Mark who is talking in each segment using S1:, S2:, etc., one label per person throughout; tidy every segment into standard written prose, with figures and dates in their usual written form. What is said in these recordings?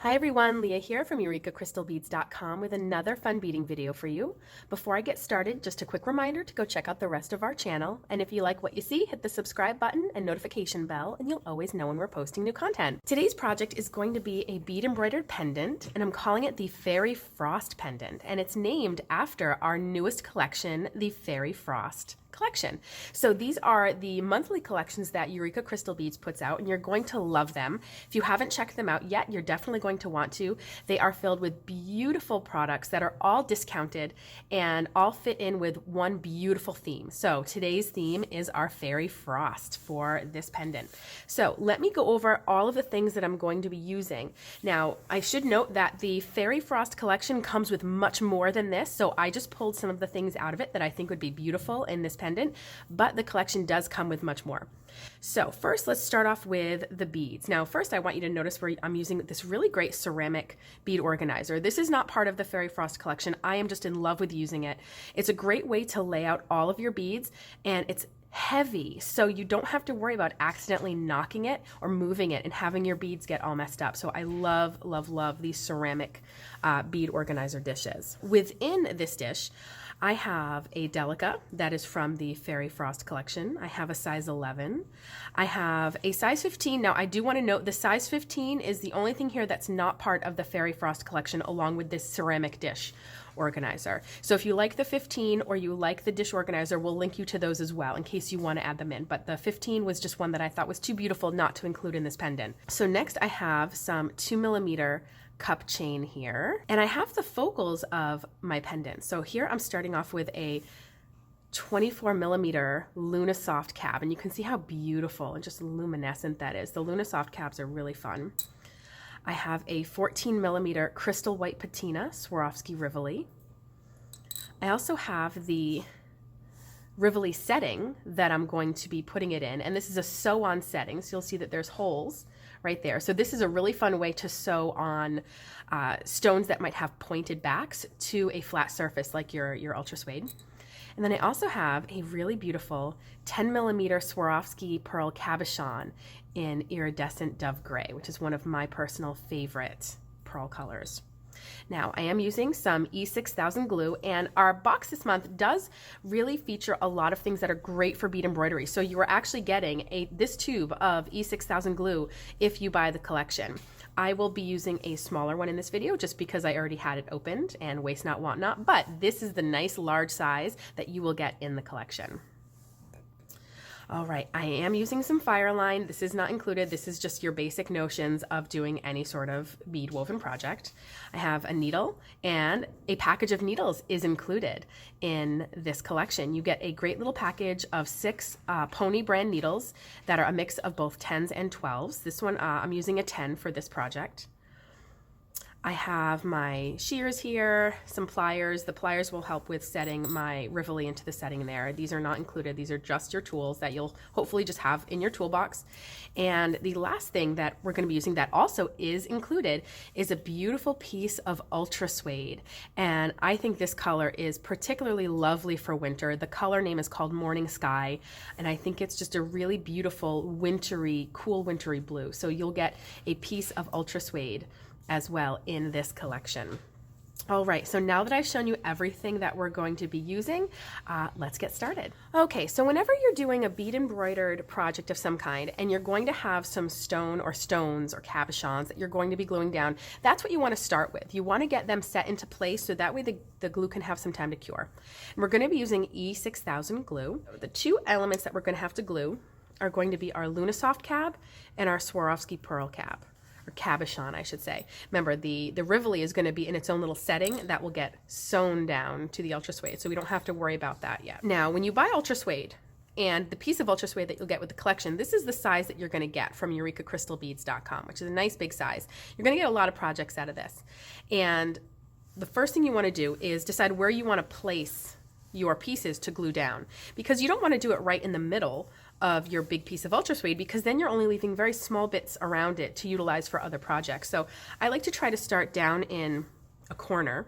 S1: Hi everyone, Leah here from EurekaCrystalBeads.com with another fun beading video for you. Before I get started, just a quick reminder to go check out the rest of our channel, and if you like what you see, hit the subscribe button and notification bell and you'll always know when we're posting new content. Today's project is going to be a bead embroidered pendant, and I'm calling it the Fairy Frost pendant, and it's named after our newest collection, the Fairy Frost collection. So these are the monthly collections that Eureka Crystal Beads puts out, and you're going to love them. If you haven't checked them out yet, you're definitely going to want to. They are filled with beautiful products that are all discounted and all fit in with one beautiful theme. So today's theme is our Fairy Frost for this pendant. So let me go over all of the things that I'm going to be using. Now, I should note that the Fairy Frost collection comes with much more than this, so I just pulled some of the things out of it that I think would be beautiful in this pendant, but the collection does come with much more. So first, let's start off with the beads. Now, first I want you to notice where I'm using this really great ceramic bead organizer. This is not part of the Fairy Frost collection. I am just in love with using it. It's a great way to lay out all of your beads, and it's heavy, so you don't have to worry about accidentally knocking it or moving it and having your beads get all messed up. So I love, love, love these ceramic bead organizer dishes. Within this dish, I have a Delica that is from the Fairy Frost collection. I have a size 11. I have a size 15. Now, I do want to note the size 15 is the only thing here that's not part of the Fairy Frost collection, along with this ceramic dish organizer. So if you like the 15 or you like the dish organizer, we'll link you to those as well in case you want to add them in. But the 15 was just one that I thought was too beautiful not to include in this pendant. So next I have some 2mm cup chain here, and I have the focals of my pendant. So here I'm starting off with a 24mm Luna-Soft cab, and you can see how beautiful and just luminescent that is. The Luna-Soft cabs are really fun. I have a 14mm crystal white patina Swarovski rivoli. I also have the rivoli setting that I'm going to be putting it in, and this is a sew-on setting, so you'll see that there's holes right there. So this is a really fun way to sew on stones that might have pointed backs to a flat surface like your ultra suede. And then I also have a really beautiful 10mm Swarovski pearl cabochon in iridescent dove gray, which is one of my personal favorite pearl colors. Now, I am using some E6000 glue, and our box this month does really feature a lot of things that are great for bead embroidery. So you are actually getting this tube of E6000 glue if you buy the collection. I will be using a smaller one in this video just because I already had it opened and waste not, want not, but this is the nice large size that you will get in the collection. All right, I am using some Fireline. This is not included. This is just your basic notions of doing any sort of bead woven project. I have a needle, and a package of needles is included in this collection. You get a great little package of 6 Pony brand needles that are a mix of both 10s and 12s. This one, I'm using a 10 for this project. I have my shears here, some pliers. The pliers will help with setting my rivoli into the setting there. These are not included. These are just your tools that you'll hopefully just have in your toolbox. And the last thing that we're going to be using that also is included is a beautiful piece of ultra suede. And I think this color is particularly lovely for winter. The color name is called Morning Sky, and I think it's just a really beautiful wintry, cool wintry blue. So you'll get a piece of ultra suede as well in this collection. All right, so now that I've shown you everything that we're going to be using, let's get started. Okay, so whenever you're doing a bead embroidered project of some kind and you're going to have some stone or stones or cabochons that you're going to be gluing down, that's what you want to start with. You want to get them set into place so that way the glue can have some time to cure. And we're going to be using E6000 glue. The two elements that we're going to have to glue are going to be our Luna-Soft cab and our Swarovski pearl cab. Or cabochon, I should say. Remember, the rivoli is going to be in its own little setting that will get sewn down to the ultra suede, so we don't have to worry about that yet. Now, when you buy ultra suede, and the piece of ultra suede that you'll get with the collection, this is the size that you're going to get from EurekaCrystalBeads.com, which is a nice big size. You're going to get a lot of projects out of this. And the first thing you want to do is decide where you want to place your pieces to glue down, because you don't want to do it right in the middle of your big piece of ultra suede, because then you're only leaving very small bits around it to utilize for other projects. So I like to try to start down in a corner,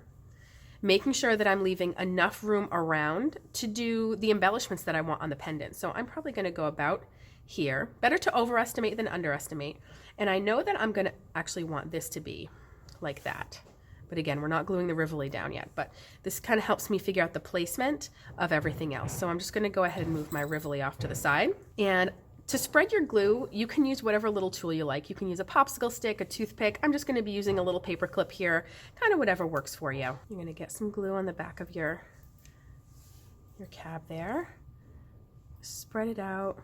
S1: making sure that I'm leaving enough room around to do the embellishments that I want on the pendant. So I'm probably going to go about here. Better to overestimate than underestimate. And I know that I'm going to actually want this to be like that. But again, we're not gluing the rivoli down yet, but this kind of helps me figure out the placement of everything else. So I'm just going to go ahead and move my rivoli off to the side. And to spread your glue, you can use whatever little tool you like. You can use a popsicle stick, a toothpick. I'm just going to be using a little paper clip here, kind of whatever works for you. You're going to get some glue on the back of your cab there. Spread it out.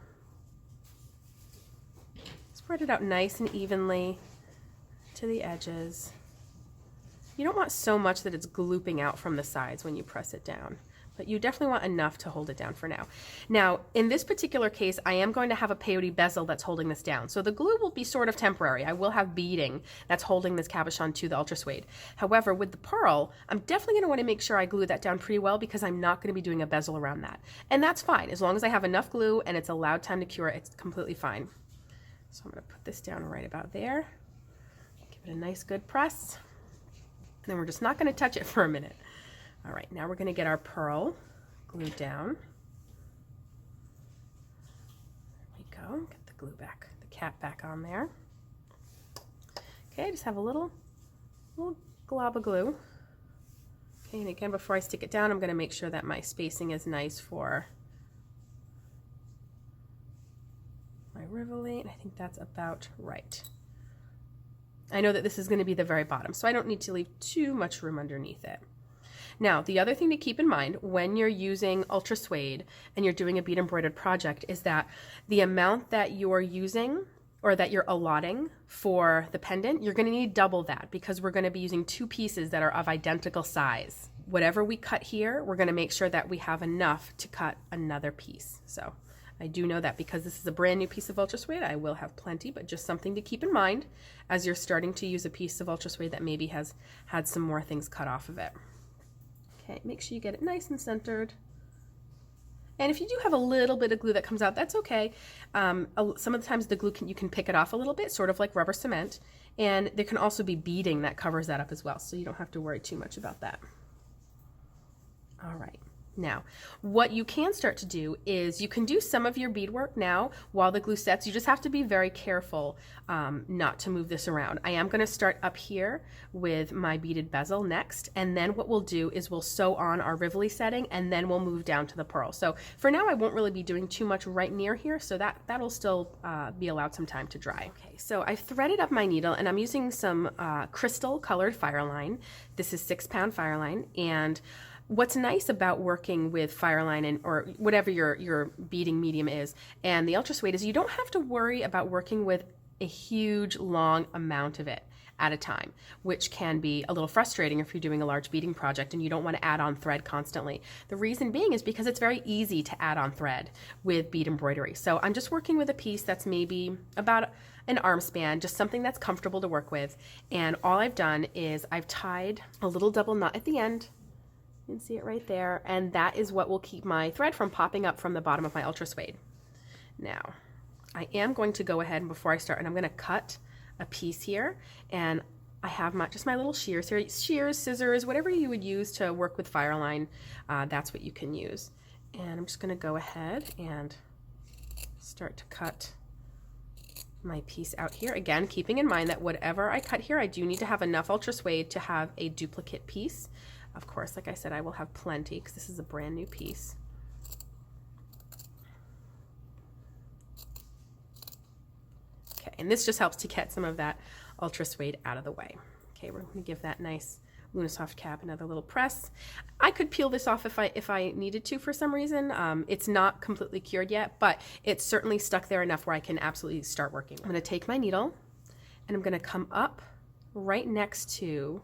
S1: Spread it out nice and evenly to the edges. You don't want so much that it's glooping out from the sides when you press it down, but you definitely want enough to hold it down for now. Now, in this particular case, I am going to have a peyote bezel that's holding this down. So the glue will be sort of temporary. I will have beading that's holding this cabochon to the ultra suede. However, with the pearl, I'm definitely going to want to make sure I glue that down pretty well because I'm not going to be doing a bezel around that. And that's fine. As long as I have enough glue and it's allowed time to cure, it's completely fine. So I'm going to put this down right about there. Give it a nice good press. And then we're just not going to touch it for a minute. All right, now we're going to get our pearl glued down. There we go. Get the glue back, the cap back on there. Okay, just have a little glob of glue. Okay, and again, before I stick it down, I'm going to make sure that my spacing is nice for my rivoli, and I think that's about right. I know that this is going to be the very bottom, so I don't need to leave too much room underneath it. Now, the other thing to keep in mind when you're using ultra suede and you're doing a bead embroidered project is that the amount that you're using or that you're allotting for the pendant, you're going to need double that because we're going to be using two pieces that are of identical size. Whatever we cut here, we're going to make sure that we have enough to cut another piece. So I do know that because this is a brand new piece of ultra suede, I will have plenty, but just something to keep in mind as you're starting to use a piece of ultra suede that maybe has had some more things cut off of it. Okay, make sure you get it nice and centered. And if you do have a little bit of glue that comes out, that's okay. Some of the times the glue you can pick it off a little bit, sort of like rubber cement. And there can also be beading that covers that up as well, so you don't have to worry too much about that. All right. Now, what you can start to do is you can do some of your beadwork now while the glue sets. You just have to be very careful not to move this around. I am going to start up here with my beaded bezel next, and then what we'll do is we'll sew on our rivoli setting, and then we'll move down to the pearl. So for now, I won't really be doing too much right near here, so that'll still be allowed some time to dry. Okay, so I've threaded up my needle, and I'm using some crystal colored fireline. This is 6-pound fireline, and what's nice about working with fireline or whatever your beading medium is and the ultra suede is you don't have to worry about working with a huge long amount of it at a time, which can be a little frustrating if you're doing a large beading project and you don't want to add on thread constantly. The reason being is because it's very easy to add on thread with bead embroidery. So I'm just working with a piece that's maybe about an arm span, just something that's comfortable to work with. And all I've done is I've tied a little double knot at the end. You can see it right there, and that is what will keep my thread from popping up from the bottom of my ultra suede. Now, I am going to go ahead and before I start, and I'm going to cut a piece here, and I have just my little shears here. Shears, scissors, whatever you would use to work with fireline, that's what you can use. And I'm just going to go ahead and start to cut my piece out here. Again, keeping in mind that whatever I cut here, I do need to have enough ultra suede to have a duplicate piece. Of course, like I said, I will have plenty because this is a brand new piece. Okay, and this just helps to get some of that ultra suede out of the way. Okay, we're going to give that nice Lunasoft cap another little press. I could peel this off if I needed to for some reason. It's not completely cured yet, but it's certainly stuck there enough where I can absolutely start working. I'm going to take my needle and I'm going to come up right next to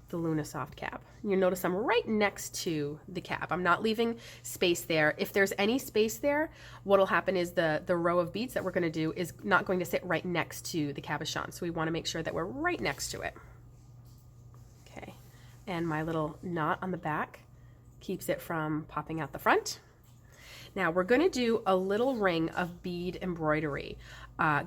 S1: the Lunasoft cap. You'll notice I'm right next to the cap. I'm not leaving space there. If there's any space there, what'll happen is the row of beads that we're going to do is not going to sit right next to the cabochon. So we want to make sure that we're right next to it. Okay, and my little knot on the back keeps it from popping out the front. Now we're going to do a little ring of bead embroidery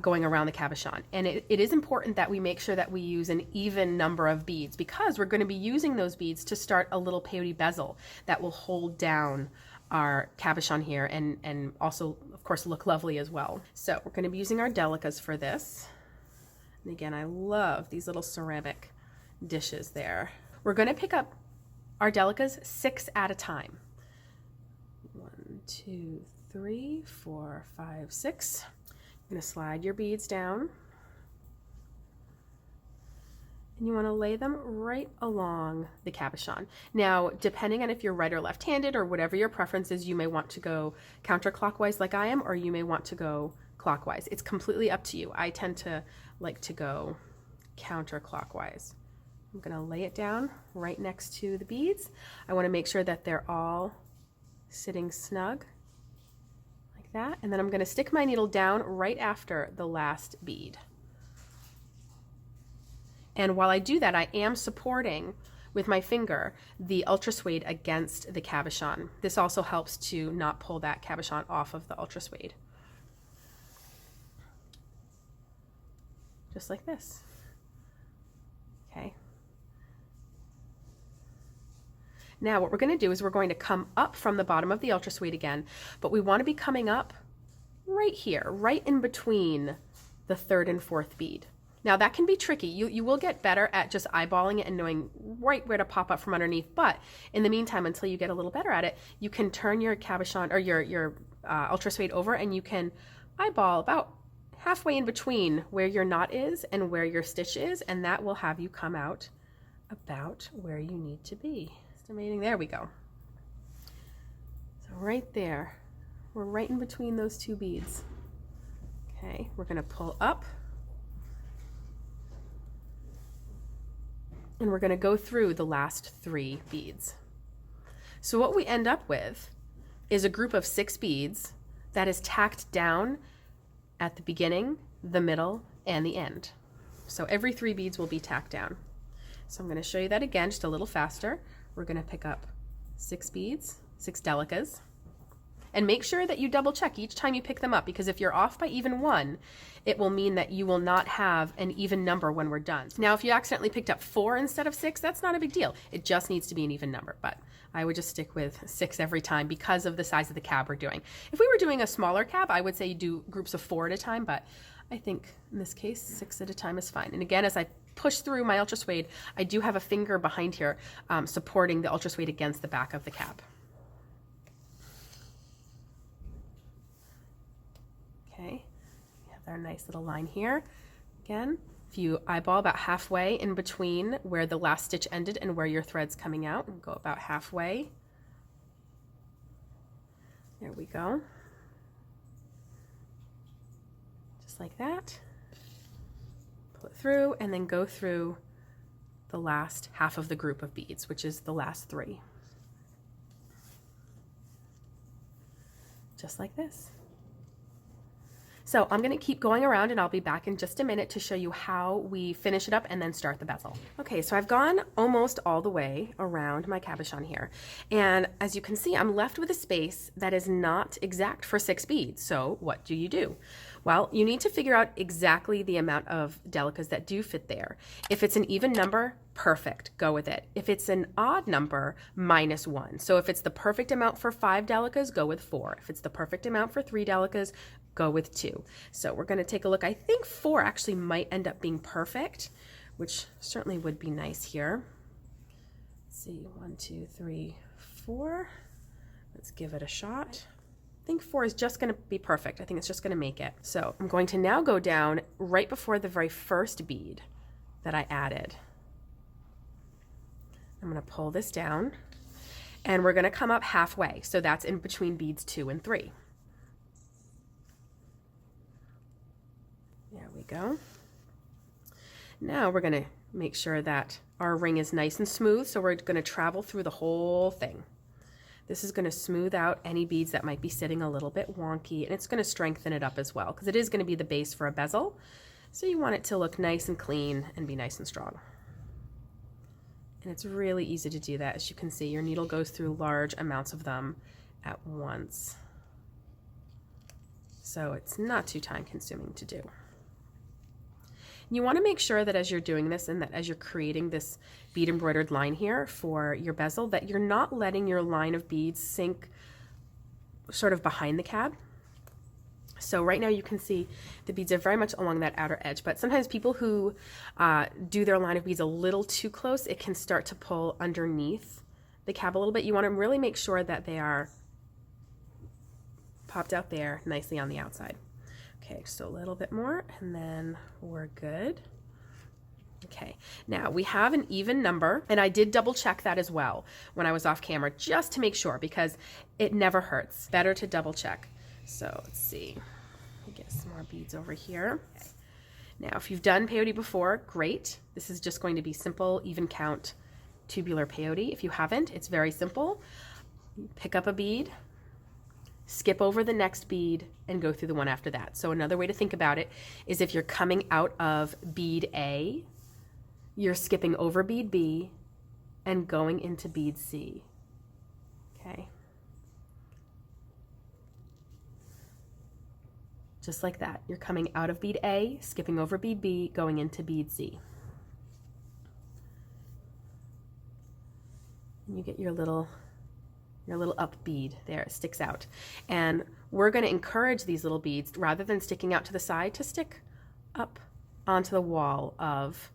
S1: going around the cabochon. And it is important that we make sure that we use an even number of beads because we're going to be using those beads to start a little peyote bezel that will hold down our cabochon here and also, of course, look lovely as well. So we're going to be using our delicas for this. And again, I love these little ceramic dishes there. We're going to pick up our delicas 6 at a time. 1, 2, 3, 4, 5, 6. You're going to slide your beads down. And you want to lay them right along the cabochon. Now, depending on if you're right or left-handed or whatever your preference is, you may want to go counterclockwise like I am, or you may want to go clockwise. It's completely up to you. I tend to like to go counterclockwise. I'm going to lay it down right next to the beads. I want to make sure that they're all sitting snug like that. And then I'm going to stick my needle down right after the last bead. And while I do that, I am supporting with my finger the ultra suede against the cabochon. This also helps to not pull that cabochon off of the ultra suede. Just like this. Okay. Now what we're going to do is we're going to come up from the bottom of the ultra suede again, but we want to be coming up right here, right in between the 3rd and 4th bead. Now that can be tricky. You will get better at just eyeballing it and knowing right where to pop up from underneath. But in the meantime, until you get a little better at it, you can turn your cabochon or your ultra suede over, and you can eyeball about halfway in between where your knot is and where your stitch is, and that will have you come out about where you need to be. Estimating, there we go. So right there, we're right in between those 2 beads. Okay, we're going to pull up. And we're going to go through the last 3 beads. So what we end up with is a group of 6 beads that is tacked down at the beginning, the middle, and the end. So every 3 beads will be tacked down. So I'm going to show you that again just a little faster. We're going to pick up 6 beads, 6 delicas, and make sure that you double check each time you pick them up, because if you're off by even 1, it will mean that you will not have an even number when we're done. Now, if you accidentally picked up 4 instead of 6, that's not a big deal. It just needs to be an even number, but I would just stick with 6 every time because of the size of the cab we're doing. If we were doing a smaller cab, I would say you do groups of 4 at a time, but I think in this case, 6 at a time is fine. And again, as I push through my ultra suede, I do have a finger behind here supporting the ultra suede against the back of the cab. Okay, we have our nice little line here. Again, if you eyeball about halfway in between where the last stitch ended and where your thread's coming out, and go about halfway. There we go. Just like that. Pull it through and then go through the last half of the group of beads, which is the last 3. Just like this. So I'm going to keep going around, and I'll be back in just a minute to show you how we finish it up and then start the bezel. Okay, so I've gone almost all the way around my cabochon here. And as you can see, I'm left with a space that is not exact for 6 beads. So what do? Well, you need to figure out exactly the amount of delicas that do fit there. If it's an even number, perfect, go with it. If it's an odd number, -1. So if it's the perfect amount for 5 delicas, go with 4. If it's the perfect amount for 3 delicas, go with 2. So we're going to take a look. I think 4 actually might end up being perfect, which certainly would be nice here. Let's see, 1, 2, 3, 4. Let's give it a shot. I think 4 is just going to be perfect. I think it's just going to make it. So I'm going to now go down right before the very first bead that I added. I'm going to pull this down, and we're going to come up halfway. So that's in between beads 2 and 3. There we go. Now we're going to make sure that our ring is nice and smooth. So we're going to travel through the whole thing. This is going to smooth out any beads that might be sitting a little bit wonky, and it's going to strengthen it up as well, because it is going to be the base for a bezel. So you want it to look nice and clean and be nice and strong. And it's really easy to do that. As you can see, your needle goes through large amounts of them at once. So it's not too time consuming to do. You want to make sure that as you're doing this and that as you're creating this bead embroidered line here for your bezel, that you're not letting your line of beads sink sort of behind the cab. So right now you can see the beads are very much along that outer edge, but sometimes people who do their line of beads a little too close, it can start to pull underneath the cab a little bit. You want to really make sure that they are popped out there nicely on the outside. Okay, just a little bit more and then we're good. Okay, now we have an even number, and I did double check that as well when I was off camera just to make sure, because it never hurts. Better to double check. So let's see, get some more beads over here. Okay. Now if you've done peyote before, great. This is just going to be simple even count tubular peyote. If you haven't, it's very simple. Pick up a bead, skip over the next bead, and go through the one after that. So another way to think about it is if you're coming out of bead A, you're skipping over bead B and going into bead C. Okay. Just like that. You're coming out of bead A, skipping over bead B, going into bead C. And you get your little up bead there, it sticks out. And we're going to encourage these little beads, rather than sticking out to the side, to stick up onto the wall of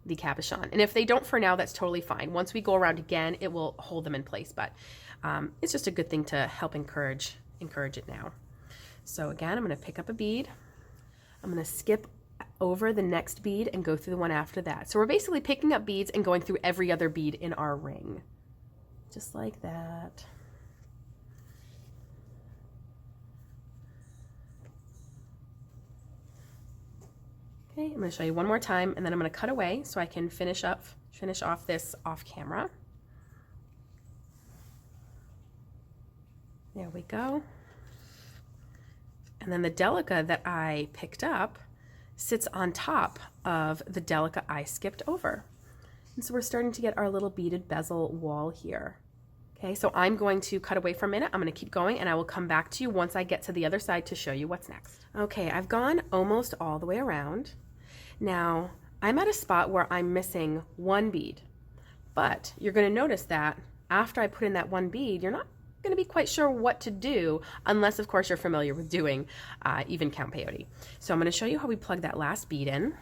S1: the cabochon. And if they don't for now, that's totally fine. Once we go around again, it will hold them in place, but it's just a good thing to help encourage it now. So again, I'm going to pick up a bead. I'm going to skip over the next bead and go through the one after that. So we're basically picking up beads and going through every other bead in our ring. Just like that. Okay, I'm going to show you one more time, and then I'm going to cut away so I can finish off this off camera. There we go. And then the delica that I picked up sits on top of the delica I skipped over. And so we're starting to get our little beaded bezel wall here. Okay, so I'm going to cut away for a minute. I'm going to keep going, and I will come back to you once I get to the other side to show you what's next. Okay, I've gone almost all the way around. Now, I'm at a spot where I'm missing one bead, but you're going to notice that after I put in that one bead, you're not going to be quite sure what to do, unless of course you're familiar with doing even count peyote. So I'm going to show you how we plug that last bead in,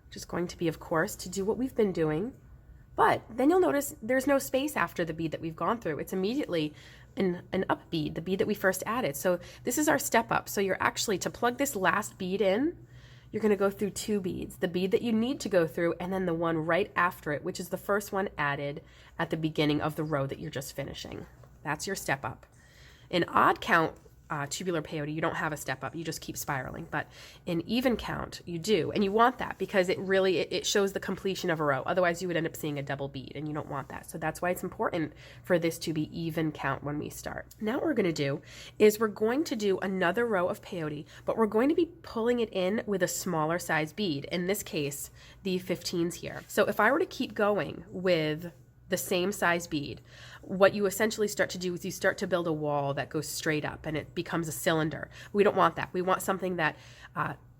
S1: which is going to be, of course, to do what we've been doing, but then you'll notice there's no space after the bead that we've gone through. It's immediately an up bead, the bead that we first added. So this is our step up. So you're actually, to plug this last bead in, you're going to go through two beads, the bead that you need to go through, and then the one right after it, which is the first one added at the beginning of the row that you're just finishing. That's your step up. In odd count tubular peyote, you don't have a step up, you just keep spiraling. But in even count, you do, and you want that because it shows the completion of a row. Otherwise, you would end up seeing a double bead, and you don't want that. So that's why it's important for this to be even count when we start. Now what we're going to do is we're going to do another row of peyote, but we're going to be pulling it in with a smaller size bead. In this case, the 15s here. So if I were to keep going with the same size bead, what you essentially start to do is you start to build a wall that goes straight up and it becomes a cylinder. We don't want that. We want something that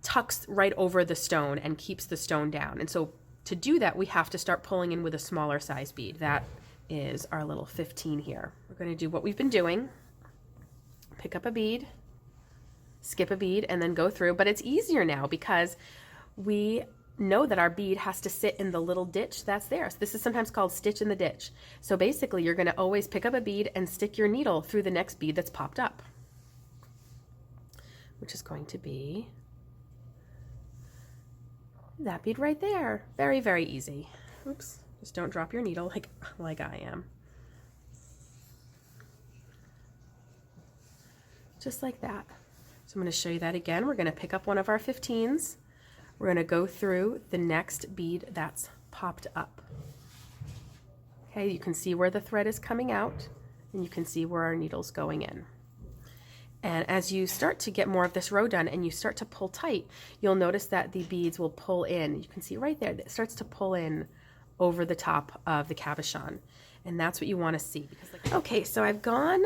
S1: tucks right over the stone and keeps the stone down. And so to do that, we have to start pulling in with a smaller size bead. That is our little 15 here. We're going to do what we've been doing. Pick up a bead, skip a bead, and then go through. But it's easier now because we know that our bead has to sit in the little ditch that's there. So this is sometimes called stitch in the ditch. So basically you're going to always pick up a bead and stick your needle through the next bead that's popped up, which is going to be that bead right there. Very, very easy. Oops, just don't drop your needle like I am. Just like that. So I'm going to show you that again. We're going to pick up one of our 15s. We're going to go through the next bead that's popped up. Okay, you can see where the thread is coming out, and you can see where our needle's going in. And as you start to get more of this row done and you start to pull tight, you'll notice that the beads will pull in. You can see right there that it starts to pull in over the top of the cabochon. And that's what you want to see. Okay, so I've gone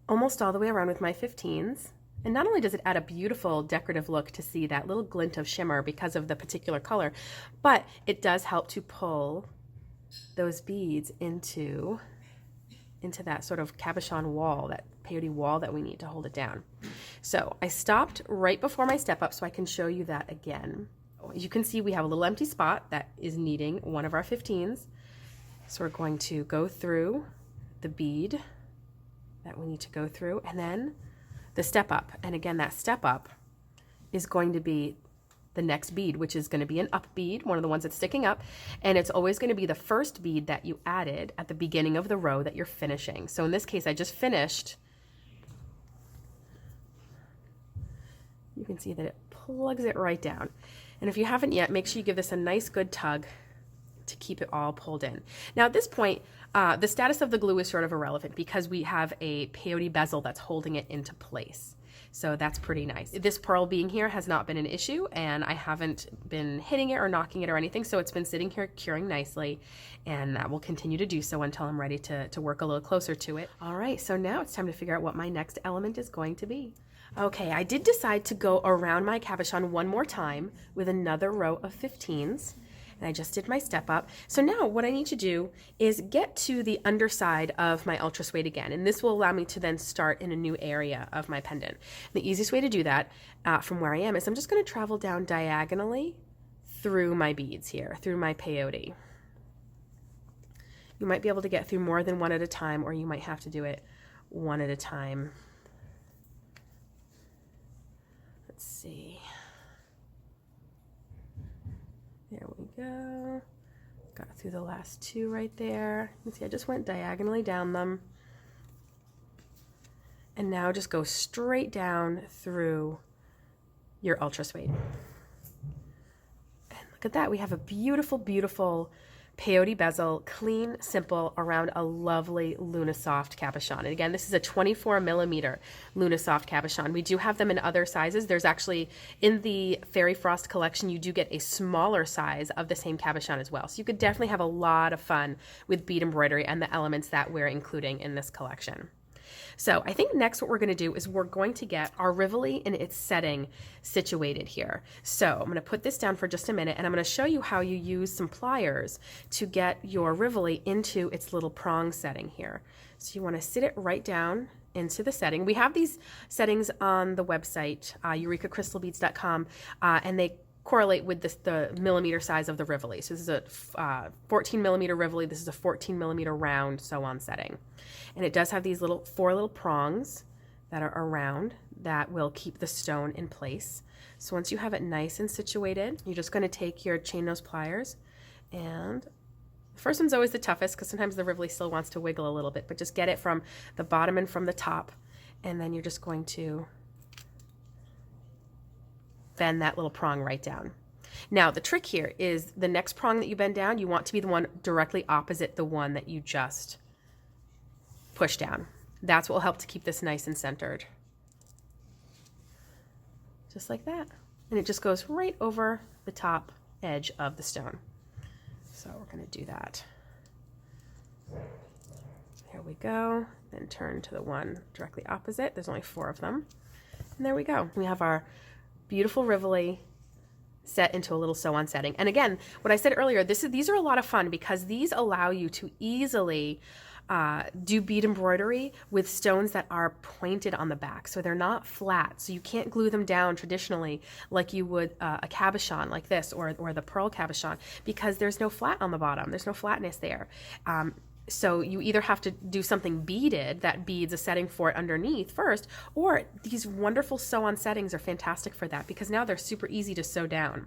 S1: almost all the way around with my 15s. And not only does it add a beautiful decorative look to see that little glint of shimmer because of the particular color, but it does help to pull those beads into that sort of cabochon wall, that peyote wall that we need to hold it down. So I stopped right before my step up so I can show you that again. As you can see, we have a little empty spot that is needing one of our 15s. So we're going to go through the bead that we need to go through, and then the step up. And again, that step up is going to be the next bead, which is going to be an up bead, one of the ones that's sticking up, and it's always going to be the first bead that you added at the beginning of the row that you're finishing. So in this case, I just finished. You can see that it plugs it right down. And if you haven't yet, make sure you give this a nice good tug to keep it all pulled in. Now at this point, the status of the glue is sort of irrelevant because we have a peyote bezel that's holding it into place. So that's pretty nice. This pearl being here has not been an issue, and I haven't been hitting it or knocking it or anything, so it's been sitting here curing nicely, and that will continue to do so until I'm ready to work a little closer to it. All right, so now it's time to figure out what my next element is going to be. Okay, I did decide to go around my cabochon one more time with another row of 15s. And I just did my step up. So now what I need to do is get to the underside of my ultra suede again. And this will allow me to then start in a new area of my pendant. The easiest way to do that from where I am is I'm just going to travel down diagonally through my beads here, through my peyote. You might be able to get through more than one at a time, or you might have to do it one at a time. Let's see. There we go. Got through the last two right there. You can see I just went diagonally down them. And now just go straight down through your ultra suede. And look at that. We have a beautiful, beautiful peyote bezel, clean, simple, around a lovely Luna-Soft cabochon. And again, this is a 24 millimeter Luna-Soft cabochon. We do have them in other sizes. There's actually, in the Fairy Frost collection, you do get a smaller size of the same cabochon as well. So you could definitely have a lot of fun with bead embroidery and the elements that we're including in this collection. So I think next what we're going to do is we're going to get our rivoli in its setting situated here. So I'm going to put this down for just a minute, and I'm going to show you how you use some pliers to get your rivoli into its little prong setting here. So you want to sit it right down into the setting. We have these settings on the website, eurekacrystalbeads.com, and they correlate with the millimeter size of the rivoli. So this is a 14 millimeter rivoli. This is a 14 millimeter round sew-on setting. And it does have these four little prongs that are around that will keep the stone in place. So once you have it nice and situated, you're just going to take your chain nose pliers, and the first one's always the toughest because sometimes the rivoli still wants to wiggle a little bit, but just get it from the bottom and from the top, and then you're just going to bend that little prong right down. Now the trick here is the next prong that you bend down, you want to be the one directly opposite the one that you just push down. That's what will help to keep this nice and centered. Just like that. And it just goes right over the top edge of the stone. So we're going to do that. There we go. Then turn to the one directly opposite. There's only 4 of them. And there we go. We have our beautiful rivoli set into a little sew-on setting. And again, what I said earlier, these are a lot of fun because these allow you to easily do bead embroidery with stones that are pointed on the back. So they're not flat. So you can't glue them down traditionally like you would a cabochon like this or the pearl cabochon, because there's no flat on the bottom. There's no flatness there. So you either have to do something beaded that beads a setting for it underneath first, or these wonderful sew-on settings are fantastic for that because now they're super easy to sew down.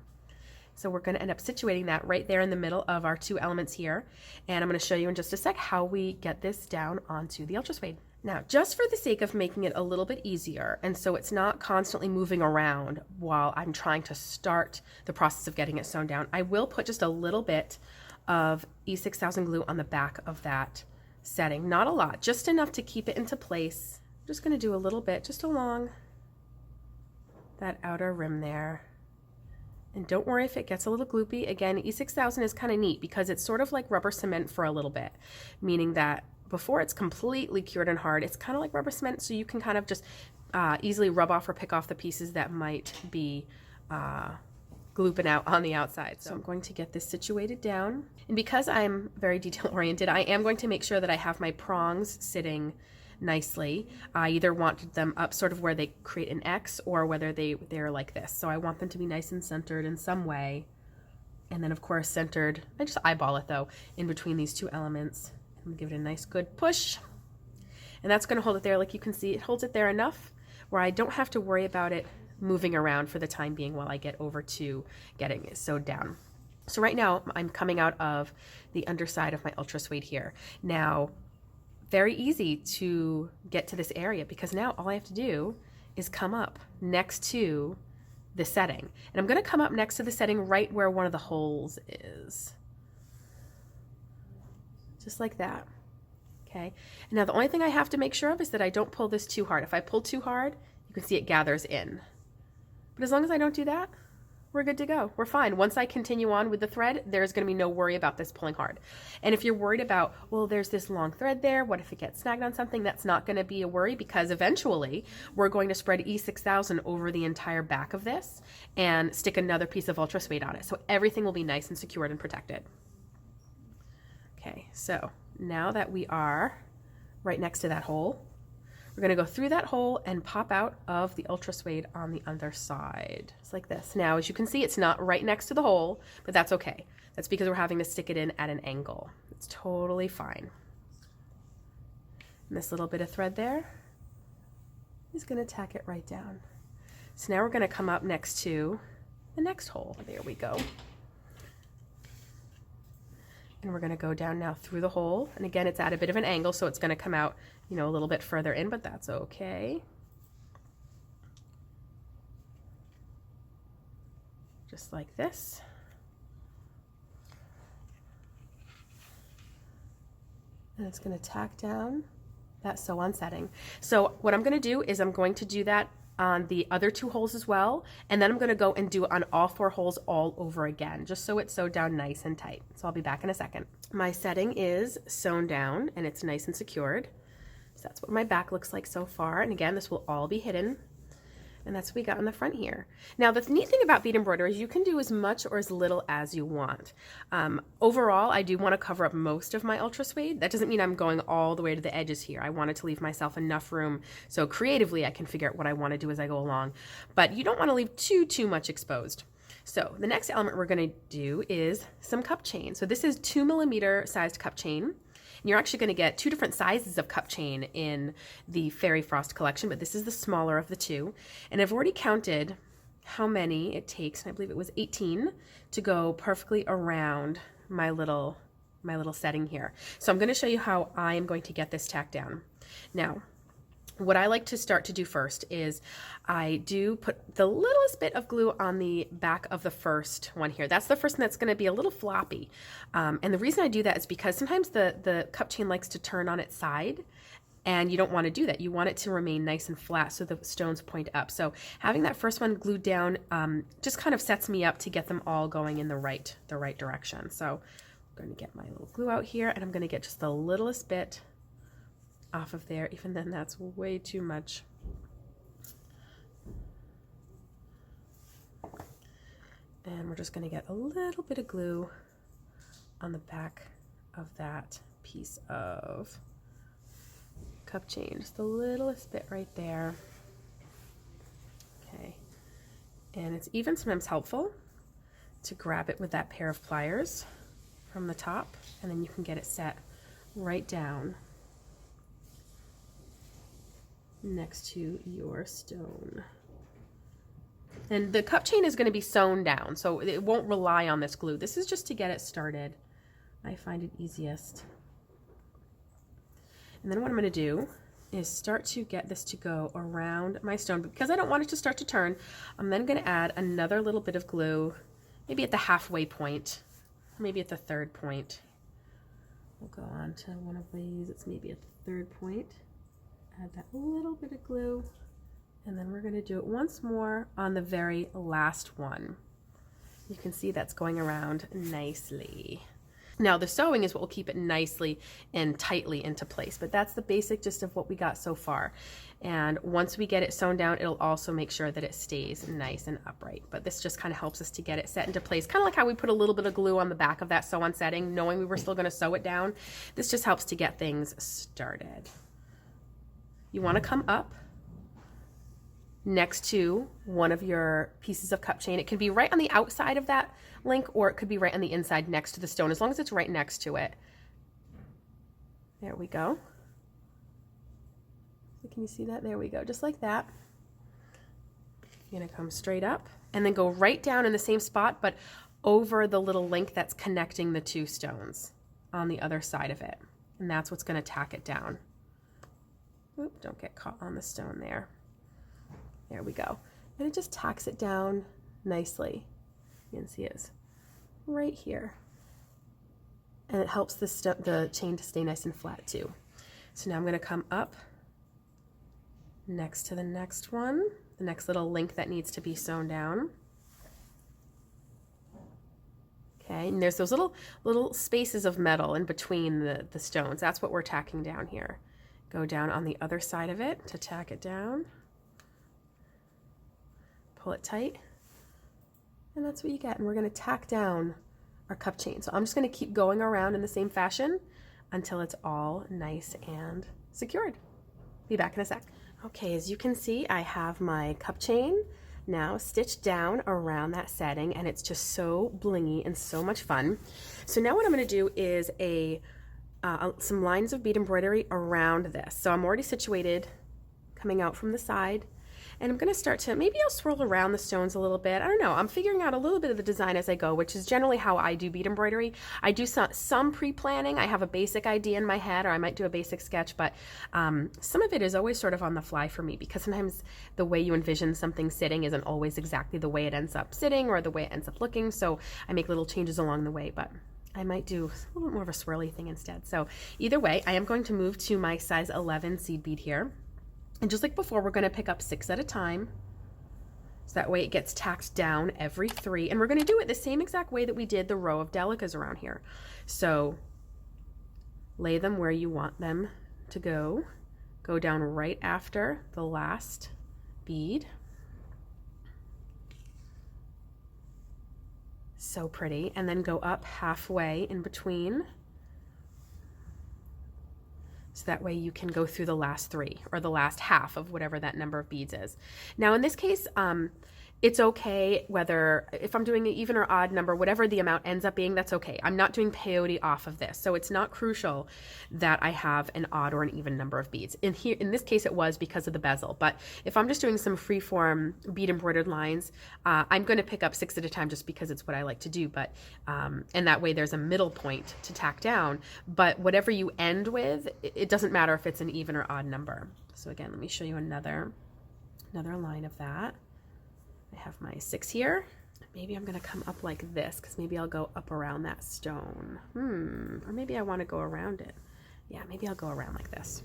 S1: So we're going to end up situating that right there in the middle of our 2 elements here. And I'm going to show you in just a sec how we get this down onto the ultra suede. Now, just for the sake of making it a little bit easier, and so it's not constantly moving around while I'm trying to start the process of getting it sewn down, I will put just a little bit of E6000 glue on the back of that setting. Not a lot, just enough to keep it into place. I'm just going to do a little bit just along that outer rim there. And don't worry if it gets a little gloopy. Again, E6000 is kind of neat because it's sort of like rubber cement for a little bit, meaning that before it's completely cured and hard, it's kind of like rubber cement, so you can kind of just easily rub off or pick off the pieces that might be glooping out on the outside. So I'm going to get this situated down. And because I'm very detail oriented, I am going to make sure that I have my prongs sitting nicely. I either wanted them up sort of where they create an X or whether they're like this. So I want them to be nice and centered in some way. And then of course centered, I just eyeball it though, in between these two elements. And give it a nice good push. And that's going to hold it there. Like you can see, it holds it there enough where I don't have to worry about it moving around for the time being while I get over to getting it sewed down. So right now I'm coming out of the underside of my ultra suede here. Now, very easy to get to this area because now all I have to do is come up next to the setting. And I'm going to come up next to the setting right where one of the holes is. Just like that. Okay. And now the only thing I have to make sure of is that I don't pull this too hard. If I pull too hard, you can see it gathers in. But as long as I don't do that, we're good to go. We're fine. Once I continue on with the thread, there's going to be no worry about this pulling hard. And if you're worried about, well, there's this long thread there, what if it gets snagged on something? That's not going to be a worry because eventually we're going to spread E6000 over the entire back of this and stick another piece of ultra suede on it. So everything will be nice and secured and protected. Okay, so now that we are right next to that hole, we're going to go through that hole and pop out of the ultra suede on the other side. Just like this. Now, as you can see, it's not right next to the hole, but that's okay. That's because we're having to stick it in at an angle. It's totally fine. And this little bit of thread there is going to tack it right down. So now we're going to come up next to the next hole. There we go. And we're going to go down now through the hole. And again, it's at a bit of an angle, so it's going to come out, you know, a little bit further in, but that's okay. Just like this. And it's going to tack down that sew-on setting. So what I'm going to do is I'm going to do that on the other two holes as well, and then I'm going to go and do it on all 4 holes all over again, just so it's sewed down nice and tight. So I'll be back in a second. My setting is sewn down and it's nice and secured. So that's what my back looks like so far, and again, this will all be hidden. And that's what we got on the front here. Now, the neat thing about bead embroidery is you can do as much or as little as you want. Overall, I do want to cover up most of my ultra suede. That doesn't mean I'm going all the way to the edges here. I wanted to leave myself enough room so creatively I can figure out what I want to do as I go along. But you don't want to leave too much exposed. So the next element we're going to do is some cup chain. So this is 2mm sized cup chain. And you're actually going to get 2 different sizes of cup chain in the Fairy Frost collection, but this is the smaller of the 2. And I've already counted how many it takes, and I believe it was 18, to go perfectly around my little setting here. So I'm going to show you how I am going to get this tacked down. Now, what I like to start to do first is I do put the littlest bit of glue on the back of the first one here. That's the first one that's going to be a little floppy. And the reason I do that is because sometimes the cup chain likes to turn on its side, and you don't want to do that. You want it to remain nice and flat so the stones point up. So having that first one glued down just kind of sets me up to get them all going in the right direction. So I'm going to get my little glue out here, and I'm going to get just the littlest bit off of there. Even then, that's way too much. And we're just going to get a little bit of glue on the back of that piece of cup chain, just the littlest bit right there. Okay, and it's even sometimes helpful to grab it with that pair of pliers from the top, and then you can get it set right down next to your stone. And the cup chain is going to be sewn down, so it won't rely on this glue. This is just to get it started. I find it easiest. And then what I'm going to do is start to get this to go around my stone. Because I don't want it to start to turn, I'm then going to add another little bit of glue, maybe at the halfway point, maybe at the 3rd point. We'll go on to one of these. It's maybe at the 3rd point. Add that little bit of glue, and then we're going to do it once more on the very last one. You can see that's going around nicely. Now the sewing is what will keep it nicely and tightly into place, but that's the basic gist of what we got so far. And once we get it sewn down, it'll also make sure that it stays nice and upright. But this just kind of helps us to get it set into place, kind of like how we put a little bit of glue on the back of that sew-on setting, knowing we were still going to sew it down. This just helps to get things started. you want to come up next to one of your pieces of cup chain. It can be right on the outside of that link, or it could be right on the inside next to the stone, as long as it's right next to it. There we go. Can you see that? There we go, just like that. You're gonna come straight up and then go right down in the same spot, but over the little link that's connecting the two stones on the other side of it. And that's what's gonna tack it down. Oop, don't get caught on the stone there. There we go. And it just tacks it down nicely. You can see it's right here. And it helps the chain to stay nice and flat too. So now I'm gonna come up next to the next one, the next little link that needs to be sewn down. Okay, and there's those little spaces of metal in between the stones. That's what we're tacking down here. Go down on the other side of it to tack it down. Pull it tight, and that's what you get. And we're going to tack down our cup chain. So I'm just going to keep going around in the same fashion until it's all nice and secured. Be back in a sec. Okay, as you can see, I have my cup chain now stitched down around that setting, and it's just so blingy and so much fun. So now what I'm going to do is some lines of bead embroidery around this. So I'm already situated coming out from the side. And I'm going to start to, maybe I'll swirl around the stones a little bit. I don't know. I'm figuring out a little bit of the design as I go, which is generally how I do bead embroidery. I do some pre-planning. I have a basic idea in my head, or I might do a basic sketch, but some of it is always sort of on the fly for me, because sometimes the way you envision something sitting isn't always exactly the way it ends up sitting or the way it ends up looking. So I make little changes along the way, but I might do a little bit more of a swirly thing instead. So either way, I am going to move to my size 11 seed bead here. And just like before, we're going to pick up 6 at a time. So that way it gets tacked down every 3. And we're going to do it the same exact way that we did the row of delicas around here. So lay them where you want them to go. Go down right after the last bead. So pretty. And then go up halfway in between. So that way you can go through the last 3, or the last half of whatever that number of beads is. Now in this case, it's okay whether, if I'm doing an even or odd number, whatever the amount ends up being, that's okay. I'm not doing peyote off of this. So it's not crucial that I have an odd or an even number of beads. In this case, it was because of the bezel. But if I'm just doing some freeform bead embroidered lines, I'm going to pick up 6 at a time just because it's what I like to do. But and that way there's a middle point to tack down. But whatever you end with, it doesn't matter if it's an even or odd number. So again, let me show you another line of that. I have my 6 here. Maybe I'm going to come up like this, because maybe I'll go up around that stone. Or maybe I want to go around it. Yeah, maybe I'll go around like this.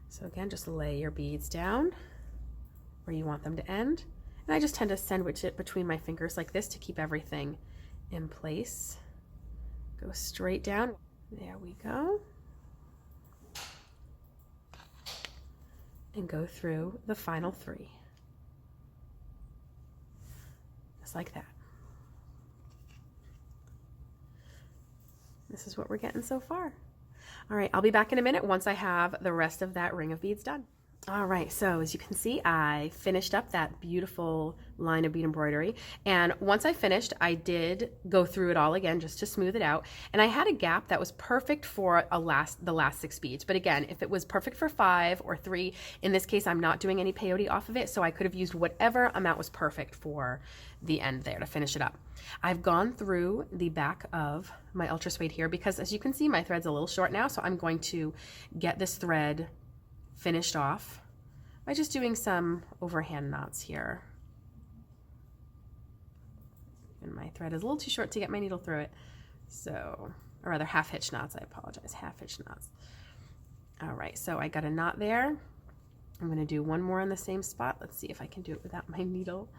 S1: So again, just lay your beads down where you want them to end. And I just tend to sandwich it between my fingers like this to keep everything in place. Go straight down. There we go. And go through the final 3. Like that. This is what we're getting so far. All right, I'll be back in a minute once I have the rest of that ring of beads done. All right, so as you can see, I finished up that beautiful line of bead embroidery. And once I finished, I did go through it all again just to smooth it out. And I had a gap that was perfect for the last 6 beads. But again, if it was perfect for 5 or 3, in this case, I'm not doing any peyote off of it. So I could have used whatever amount was perfect for the end there to finish it up. I've gone through the back of my ultra suede here because, as you can see, my thread's a little short now. So I'm going to get this thread finished off by just doing some overhand knots here. And my thread is a little too short to get my needle through it. So, or rather half hitch knots, I apologize, half hitch knots. All right, so I got a knot there. I'm gonna do one more on the same spot. Let's see if I can do it without my needle.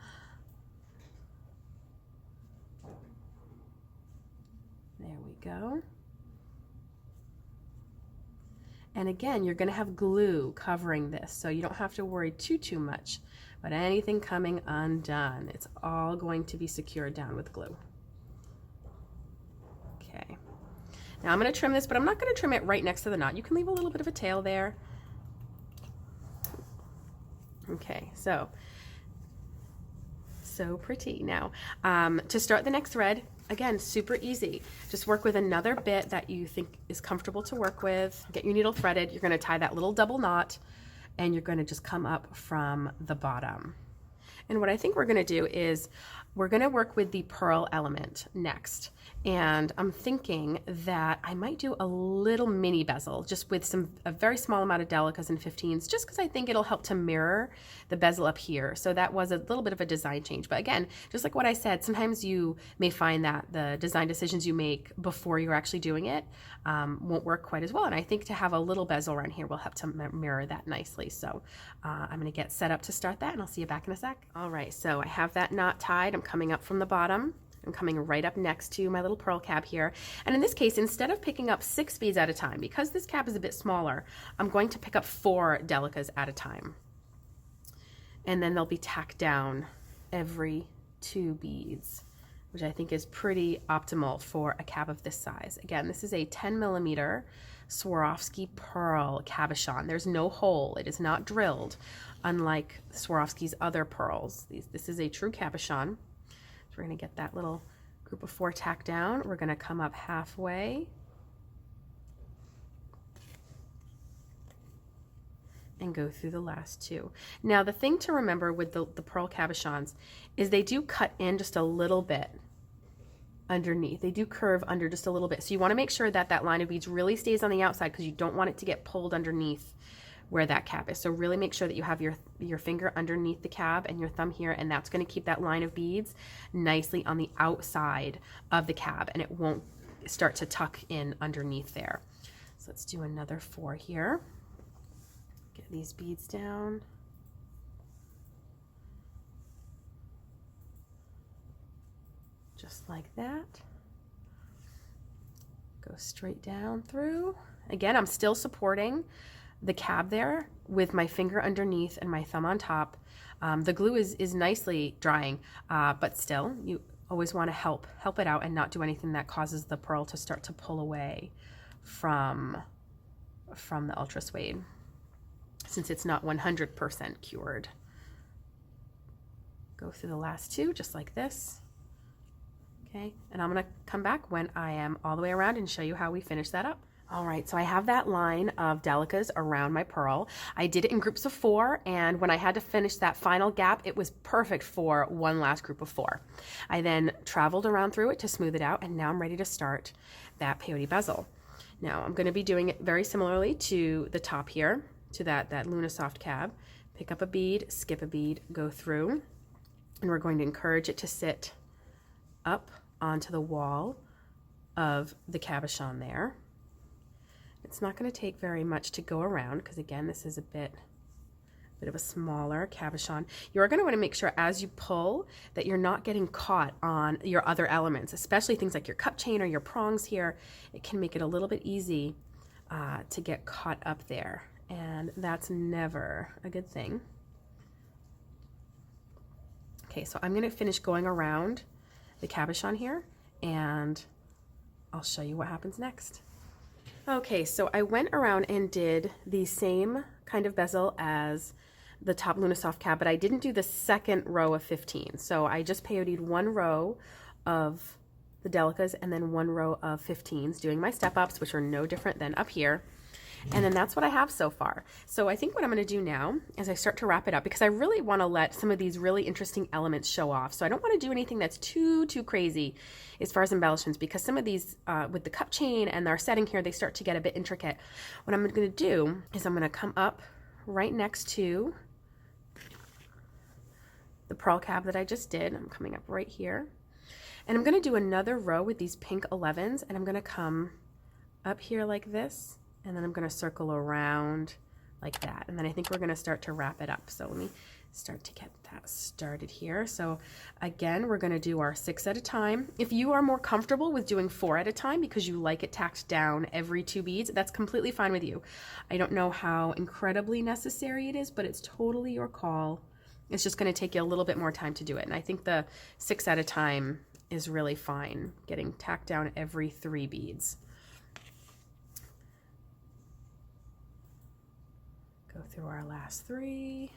S1: There we go. And again, you're going to have glue covering this, so you don't have to worry too much about anything coming undone. It's all going to be secured down with glue. Okay. Now I'm going to trim this, but I'm not going to trim it right next to the knot. You can leave a little bit of a tail there. Okay, so pretty. Now, to start the next thread, again, super easy. Just work with another bit that you think is comfortable to work with. Get your needle threaded. You're going to tie that little double knot, and you're going to just come up from the bottom. And what I think we're going to do is we're going to work with the pearl element next. And I'm thinking that I might do a little mini bezel just with a very small amount of delicas and 15s, just because I think it'll help to mirror the bezel up here. So that was a little bit of a design change. But again, just like what I said, sometimes you may find that the design decisions you make before you're actually doing it won't work quite as well. And I think to have a little bezel around here will help to mirror that nicely. So I'm going to get set up to start that, and I'll see you back in a sec. All right, so I have that knot tied. I'm coming up from the bottom. I'm coming right up next to my little pearl cap here. And in this case, instead of picking up 6 beads at a time, because this cap is a bit smaller, I'm going to pick up 4 delicas at a time. And then they'll be tacked down every 2 beads, which I think is pretty optimal for a cap of this size. Again, this is a 10mm Swarovski pearl cabochon. There's no hole. It is not drilled, unlike Swarovski's other pearls. This is a true cabochon. So we're going to get that little group of 4 tacked down. We're going to come up halfway and go through the last 2. Now, the thing to remember with the pearl cabochons is they do cut in just a little bit underneath. They do curve under just a little bit. So you want to make sure that that line of beads really stays on the outside, because you don't want it to get pulled underneath where that cap is. So really make sure that you have your finger underneath the cap and your thumb here, and that's going to keep that line of beads nicely on the outside of the cap, and it won't start to tuck in underneath there. So let's do another 4 here. Get these beads down. Just like that. Go straight down through. Again, I'm still supporting the cap there with my finger underneath and my thumb on top. The glue is nicely drying, but still, you always want to help it out and not do anything that causes the pearl to start to pull away from the ultra suede, since it's not 100% cured. Go through the last 2 just like this. Okay, and I'm going to come back when I am all the way around and show you how we finish that up. All right, so I have that line of delicas around my pearl. I did it in groups of 4, and when I had to finish that final gap, it was perfect for one last group of 4. I then traveled around through it to smooth it out, and now I'm ready to start that peyote bezel. Now, I'm going to be doing it very similarly to the top here, to that Luna Soft cab. Pick up a bead, skip a bead, go through, and we're going to encourage it to sit up onto the wall of the cabochon there. It's not going to take very much to go around, because again, this is a bit of a smaller cabochon. You're going to want to make sure as you pull that you're not getting caught on your other elements, especially things like your cup chain or your prongs here. It can make it a little bit easy to get caught up there, and that's never a good thing. Okay, so I'm going to finish going around the cabochon here, and I'll show you what happens next. Okay, so I went around and did the same kind of bezel as the top Luna Soft cab, but I didn't do the second row of 15. So I just peyoteed 1 row of the delicas and then 1 row of 15s, doing my step ups, which are no different than up here. And then that's what I have so far. So I think what I'm going to do now is I start to wrap it up, because I really want to let some of these really interesting elements show off. So I don't want to do anything that's too crazy as far as embellishments, because some of these with the cup chain and our setting here, they start to get a bit intricate. What I'm going to do is I'm going to come up right next to the pearl cab that I just did. I'm coming up right here, and I'm going to do another row with these pink 11s, and I'm going to come up here like this, and then I'm going to circle around like that. And then I think we're going to start to wrap it up. So let me start to get that started here. So again, we're going to do our 6 at a time. If you are more comfortable with doing 4 at a time because you like it tacked down every 2 beads, that's completely fine with you. I don't know how incredibly necessary it is, but it's totally your call. It's just going to take you a little bit more time to do it. And I think the 6 at a time is really fine, getting tacked down every 3 beads. Go through our last 3.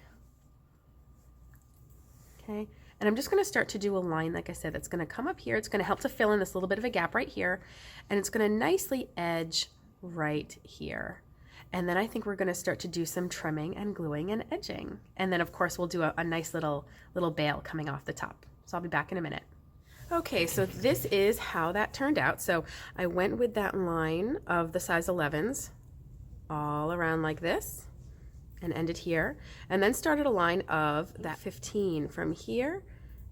S1: Okay, and I'm just going to start to do a line, like I said, that's going to come up here. It's going to help to fill in this little bit of a gap right here, and it's going to nicely edge right here. And then I think we're going to start to do some trimming and gluing and edging. And then of course we'll do a nice little bail coming off the top. So I'll be back in a minute. Okay, so this is how that turned out. So I went with that line of the size 11s all around like this and ended here, and then started a line of that 15 from here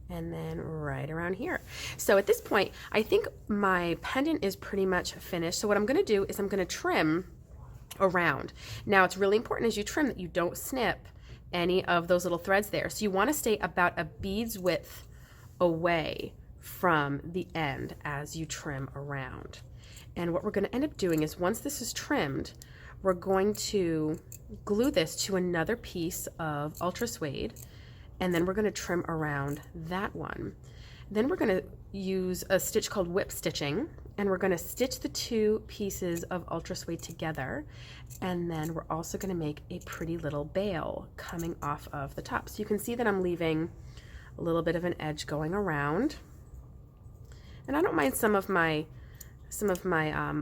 S1: and then right around here. So at this point, I think my pendant is pretty much finished. So what I'm going to do is I'm going to trim around. Now it's really important as you trim that you don't snip any of those little threads there. So you want to stay about a bead's width away from the end as you trim around. And what we're going to end up doing is once this is trimmed, we're going to glue this to another piece of ultra suede, and then we're going to trim around that one. Then we're going to use a stitch called whip stitching, and we're going to stitch the two pieces of ultra suede together, and then we're also going to make a pretty little bail coming off of the top. So you can see that I'm leaving a little bit of an edge going around, and I don't mind some of my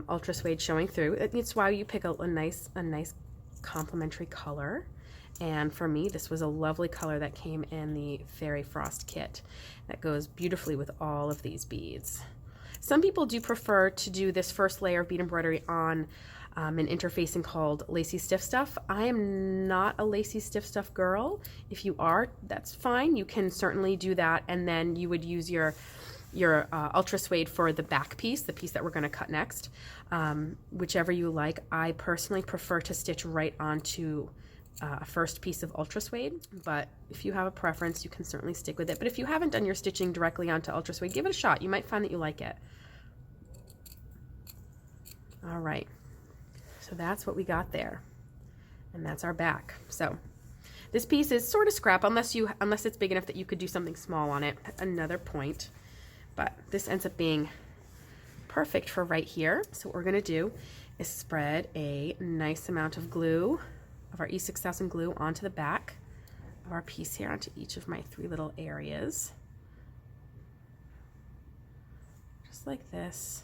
S1: ultra suede showing through. It's why you pick a nice complementary color. And for me, this was a lovely color that came in the Fairy Frost kit that goes beautifully with all of these beads. Some people do prefer to do this first layer of bead embroidery on an interfacing called lacy stiff stuff. I am not a lacy stiff stuff girl. If you are, that's fine. You can certainly do that, and then you would use your ultra suede for the back piece, the piece that we're going to cut next. Whichever you like. I personally prefer to stitch right onto a first piece of ultra suede, but if you have a preference, you can certainly stick with it. But if you haven't done your stitching directly onto ultra suede, give it a shot. You might find that you like it. All right, so that's what we got there, and that's our back. So this piece is sort of scrap unless it's big enough that you could do something small on it. Another point, but this ends up being perfect for right here. So what we're going to do is spread a nice amount of glue, of our E6000 glue, onto the back of our piece here, onto each of my three little areas. Just like this.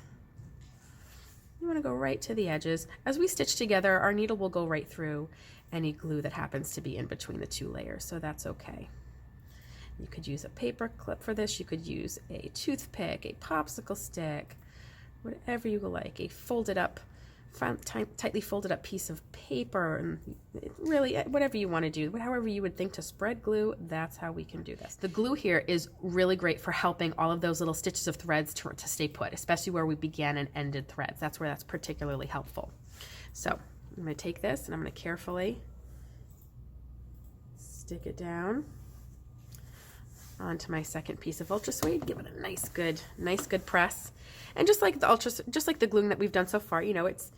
S1: You want to go right to the edges. As we stitch together, our needle will go right through any glue that happens to be in between the two layers, so that's okay. You could use a paper clip for this. You could use a toothpick, a popsicle stick, whatever you like, a folded up, tightly folded up piece of paper, and really whatever you want to do, however you would think to spread glue, that's how we can do this. The glue here is really great for helping all of those little stitches of threads to stay put, especially where we began and ended threads. That's where that's particularly helpful. So I'm going to take this and I'm going to carefully stick it down onto my second piece of ultra suede. Give it a nice good press, and just like the gluing that we've done so far, you know, it's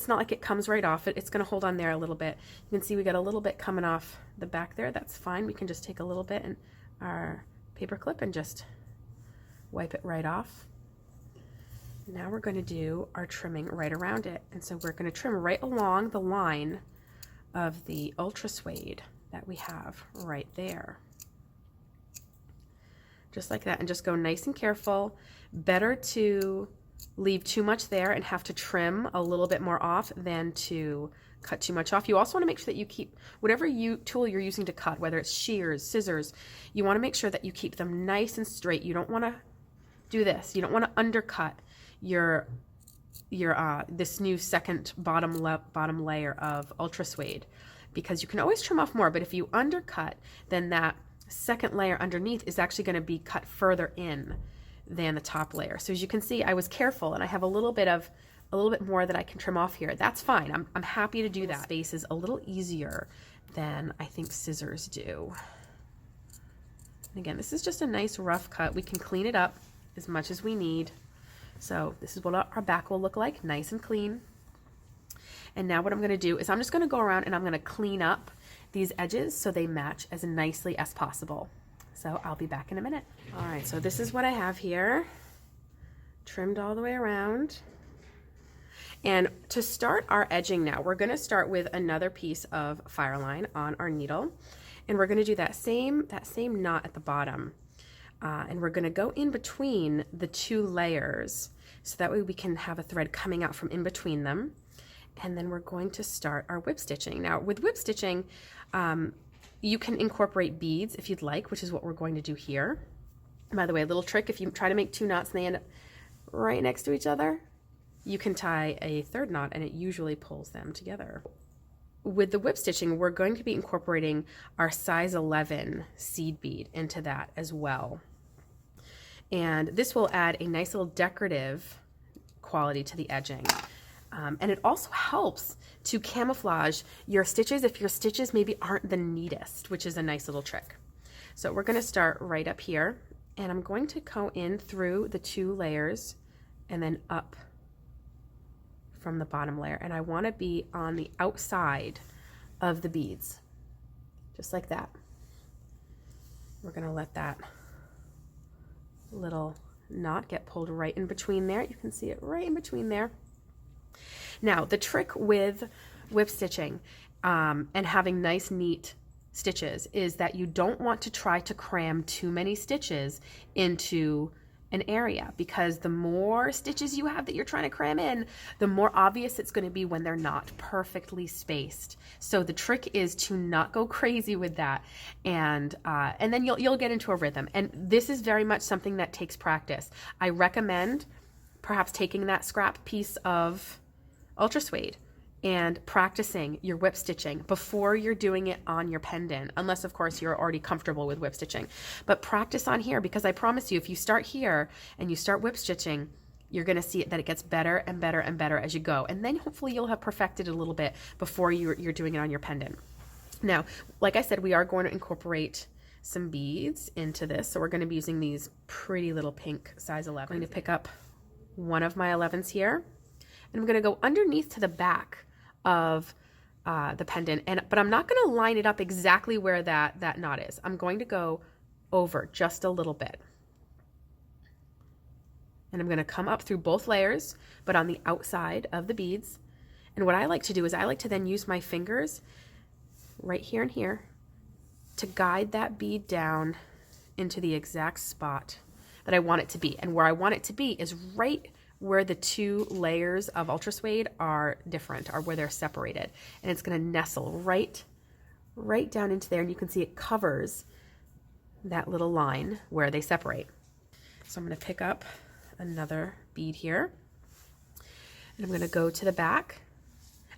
S1: not like it comes right off. It's going to hold on there a little bit. You can see we got a little bit coming off the back there. That's fine. We can just take a little bit and our paper clip and just wipe it right off. Now we're going to do our trimming right around it, and so we're going to trim right along the line of the ultra suede that we have right there. Just like that, and just go nice and careful. Better to leave too much there and have to trim a little bit more off than to cut too much off. You also want to make sure that you keep whatever tool you're using to cut, whether it's shears, scissors, you want to make sure that you keep them nice and straight. You don't want to do this. You don't want to undercut your this new second bottom layer of ultra suede, because you can always trim off more, but if you undercut, then that second layer underneath is actually going to be cut further in than the top layer. So as you can see, I was careful, and I have a little bit more that I can trim off here. That's fine. I'm happy to do that. Space is a little easier than I think scissors do. And again, this is just a nice rough cut. We can clean it up as much as we need. So this is what our back will look like, nice and clean. And now what I'm going to do is I'm just going to go around and I'm going to clean up these edges so they match as nicely as possible. So I'll be back in a minute. All right, so this is what I have here, trimmed all the way around. And to start our edging now, we're going to start with another piece of Fireline on our needle. And we're going to do that same knot at the bottom. And we're going to go in between the two layers so that way we can have a thread coming out from in between them. And then we're going to start our whip stitching. Now with whip stitching, you can incorporate beads if you'd like, which is what we're going to do here. By the way, a little trick, if you try to make two knots and they end up right next to each other, you can tie a third knot and it usually pulls them together. With the whip stitching, we're going to be incorporating our size 11 seed bead into that as well. And this will add a nice little decorative quality to the edging. And it also helps to camouflage your stitches if your stitches maybe aren't the neatest, which is a nice little trick. So we're going to start right up here, and I'm going to go in through the two layers and then up from the bottom layer. And I want to be on the outside of the beads, just like that. We're going to let that little knot get pulled right in between there. You can see it right in between there. Now, the trick with whip stitching and having nice, neat stitches is that you don't want to try to cram too many stitches into an area, because the more stitches you have that you're trying to cram in, the more obvious it's going to be when they're not perfectly spaced. So the trick is to not go crazy with that, and then you'll get into a rhythm. And this is very much something that takes practice. I recommend perhaps taking that scrap piece of ultra suede and practicing your whip stitching before you're doing it on your pendant, unless of course you're already comfortable with whip stitching. But practice on here, because I promise you, if you start here and you start whip stitching, you're going to see that it gets better and better and better as you go. And then hopefully you'll have perfected it a little bit before you're doing it on your pendant. Now, like I said, we are going to incorporate some beads into this. So we're going to be using these pretty little pink size 11. I'm going to pick up one of my 11s here, and I'm going to go underneath to the back of the pendant, but I'm not going to line it up exactly where that knot is. I'm going to go over just a little bit, and I'm going to come up through both layers, but on the outside of the beads. And what I like to do is I like to then use my fingers right here and here to guide that bead down into the exact spot that I want it to be. And where I want it to be is right where the two layers of ultra suede are different, or where they're separated. And it's going to nestle right down into there, and you can see it covers that little line where they separate. So I'm going to pick up another bead here, and I'm going to go to the back.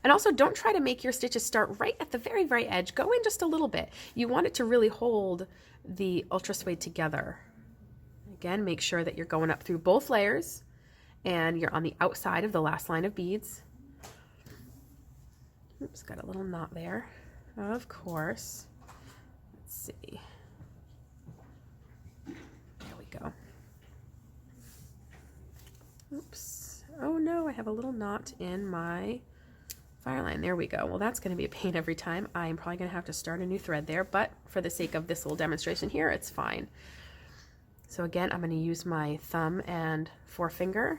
S1: And also, don't try to make your stitches start right at the very, very edge. Go in just a little bit. You want it to really hold the ultra suede together. Again, make sure that you're going up through both layers, and you're on the outside of the last line of beads. Oops, got a little knot there, of course. Let's see. There we go. Oops. Oh no, I have a little knot in my fire line. There we go. Well, that's going to be a pain every time. I'm probably going to have to start a new thread there, but for the sake of this little demonstration here, it's fine. So again, I'm going to use my thumb and forefinger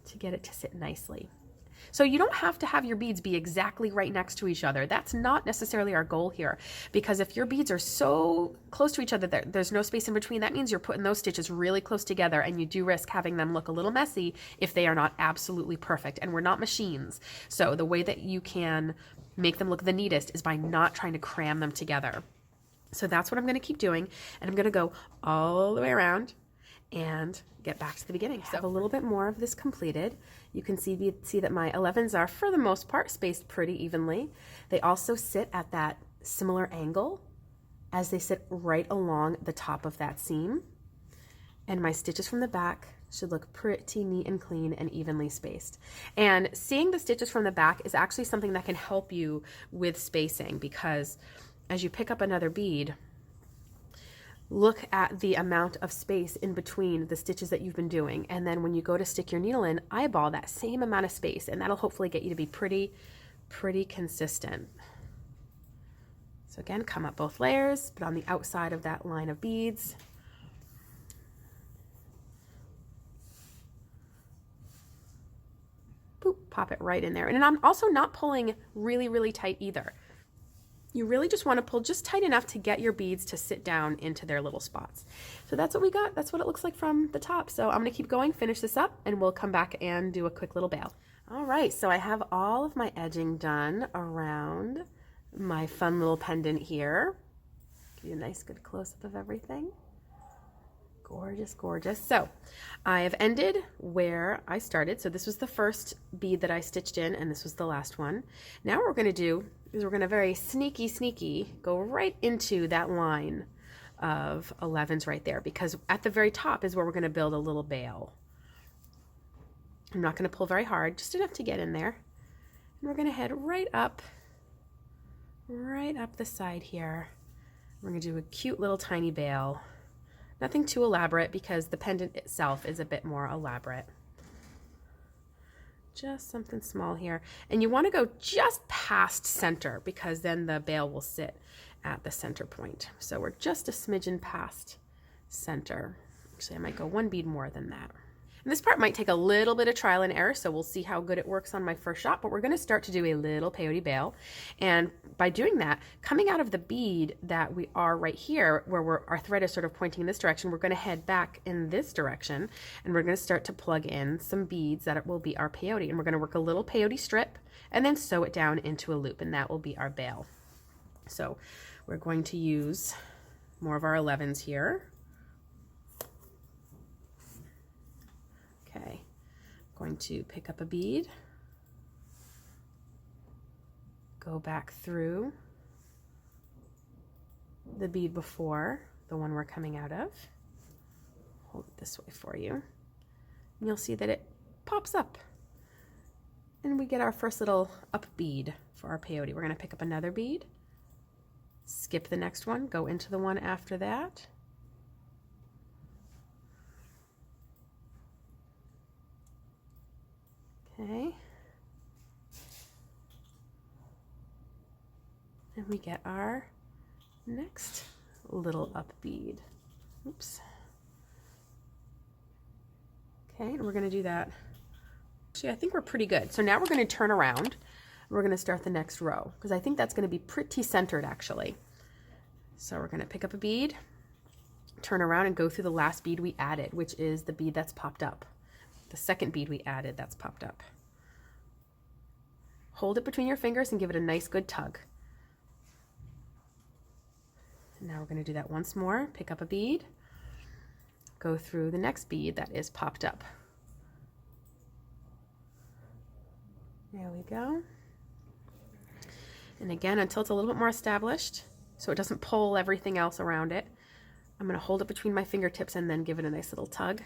S1: to get it to sit nicely. So you don't have to have your beads be exactly right next to each other. That's not necessarily our goal here, because if your beads are so close to each other that there's no space in between, that means you're putting those stitches really close together, and you do risk having them look a little messy if they are not absolutely perfect. And we're not machines. So the way that you can make them look the neatest is by not trying to cram them together. So that's what I'm going to keep doing, and I'm going to go all the way around and get back to the beginning. So I have a little bit more of this completed. You can see that my 11s are, for the most part, spaced pretty evenly. They also sit at that similar angle as they sit right along the top of that seam. And my stitches from the back should look pretty neat and clean and evenly spaced. And seeing the stitches from the back is actually something that can help you with spacing, because as you pick up another bead, look at the amount of space in between the stitches that you've been doing. And then when you go to stick your needle in, eyeball that same amount of space, and that'll hopefully get you to be pretty consistent. So again, come up both layers, but on the outside of that line of beads. Boop. Pop it right in there. And I'm also not pulling really, really tight either. You really just want to pull just tight enough to get your beads to sit down into their little spots. So that's what we got. That's what it looks like from the top. So I'm going to keep going, finish this up, and we'll come back and do a quick little bail. All right, so I have all of my edging done around my fun little pendant here. Give you a nice good close-up of everything. Gorgeous, gorgeous. So I have ended where I started. So this was the first bead that I stitched in, and this was the last one. Now what we're going to do is we're going to very sneaky go right into that line of 11s right there, because at the very top is where we're going to build a little bail. I'm not going to pull very hard, just enough to get in there. And we're going to head right up the side here. We're going to do a cute little tiny bail. Nothing too elaborate because the pendant itself is a bit more elaborate. Just something small here. And you want to go just past center because then the bail will sit at the center point. So we're just a smidgen past center. Actually, I might go one bead more than that. And this part might take a little bit of trial and error, so we'll see how good it works on my first shot, but we're going to start to do a little peyote bail. And by doing that, coming out of the bead that we are right here, where our thread is sort of pointing in this direction, we're going to head back in this direction, and we're going to start to plug in some beads that will be our peyote. And we're going to work a little peyote strip and then sew it down into a loop, and that will be our bail. So we're going to use more of our 11s here. Okay, I'm going to pick up a bead, go back through the bead before the one we're coming out of, hold it this way for you, and you'll see that it pops up, and we get our first little up bead for our peyote. We're going to pick up another bead, skip the next one, go into the one after that, okay, and we get our next little up bead. Oops. Okay, and we're going to do that. Actually, I think we're pretty good. So now we're going to turn around. We're going to start the next row because I think that's going to be pretty centered actually. So we're going to pick up a bead, turn around, and go through the last bead we added, which is the bead that's popped up. The second bead we added that's popped up. Hold it between your fingers and give it a nice good tug. And now we're going to do that once more. Pick up a bead, go through the next bead that is popped up. There we go. And again, until it's a little bit more established, so it doesn't pull everything else around it, I'm going to hold it between my fingertips and then give it a nice little tug.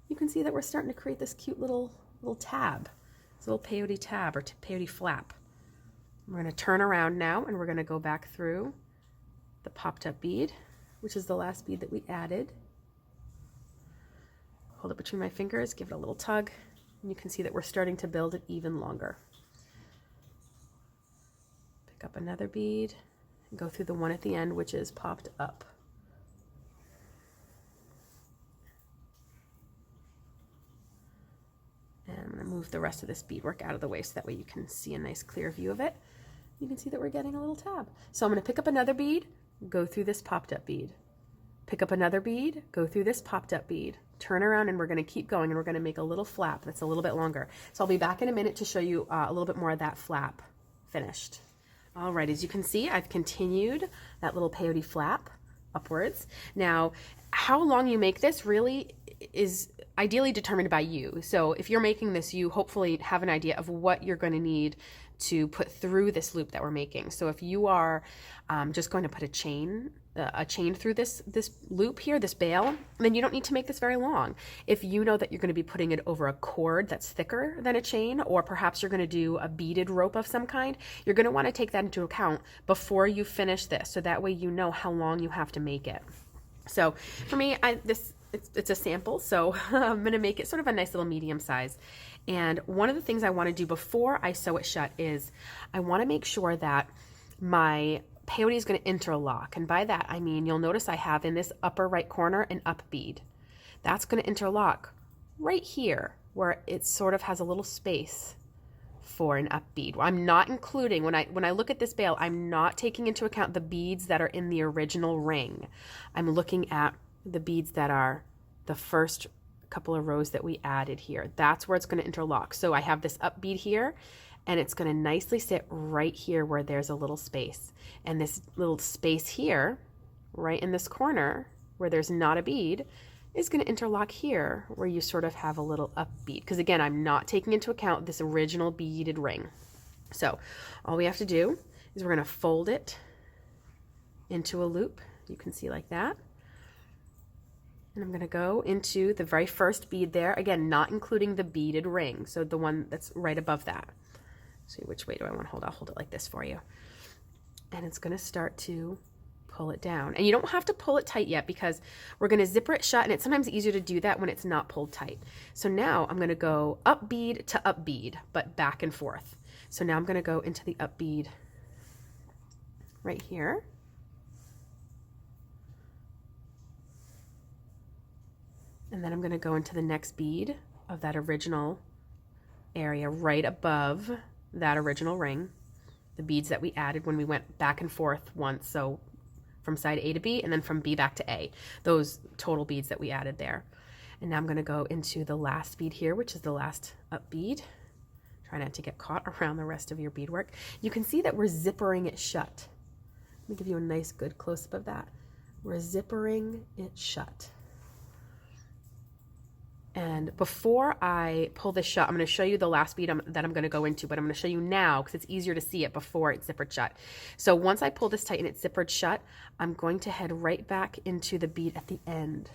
S1: You can see that we're starting to create this cute little tab, this little peyote tab or peyote flap. We're going to turn around now and we're going to go back through the popped up bead, which is the last bead that we added. Hold it between my fingers, give it a little tug, and you can see that we're starting to build it even longer. Pick up another bead and go through the one at the end, which is popped up. And I'm going to move the rest of this beadwork out of the way so that way you can see a nice clear view of it. You can see that we're getting a little tab. So I'm going to pick up another bead, go through this popped up bead. Pick up another bead, go through this popped up bead, turn around, and we're going to keep going, and we're going to make a little flap that's a little bit longer. So I'll be back in a minute to show you a little bit more of that flap finished. All right, as you can see, I've continued that little peyote flap upwards. Now, how long you make this really is ideally determined by you. So if you're making this, you hopefully have an idea of what you're going to need to put through this loop that we're making. So if you are just going to put a chain through this loop here, this bail, then you don't need to make this very long. If you know that you're going to be putting it over a cord that's thicker than a chain, or perhaps you're going to do a beaded rope of some kind, you're going to want to take that into account before you finish this, so that way you know how long you have to make it. So for me, it's a sample, so I'm going to make it sort of a nice little medium size. And one of the things I want to do before I sew it shut is I want to make sure that my peyote is going to interlock. And by that, I mean, you'll notice I have in this upper right corner an up bead. That's going to interlock right here where it sort of has a little space for an up bead. I'm not including, when I look at this bale, I'm not taking into account the beads that are in the original ring. I'm looking at the beads that are the first couple of rows that we added here. That's where it's going to interlock. So I have this up bead here, and it's going to nicely sit right here where there's a little space. And this little space here, right in this corner where there's not a bead, is going to interlock here where you sort of have a little up bead. Because again, I'm not taking into account this original beaded ring. So all we have to do is we're going to fold it into a loop. You can see like that. And I'm going to go into the very first bead there. Again, not including the beaded ring. So the one that's right above that. See, which way do I want to hold? I'll hold it like this for you. And it's going to start to pull it down. And you don't have to pull it tight yet because we're going to zipper it shut, and it's sometimes easier to do that when it's not pulled tight. So now I'm going to go up bead to up bead, but back and forth. So now I'm going to go into the up bead right here. And then I'm going to go into the next bead of that original area right above that original ring, the beads that we added when we went back and forth once. So from side A to B and then from B back to A, those total beads that we added there. And now I'm going to go into the last bead here, which is the last up bead. Try not to get caught around the rest of your beadwork. You can see that we're zippering it shut. Let me give you a nice good close-up of that. We're zippering it shut. And before I pull this shut, I'm going to show you the last bead that I'm going to go into, but I'm going to show you now because it's easier to see it before it's zippered shut. So once I pull this tight and it's zippered shut, I'm going to head right back into the bead at the end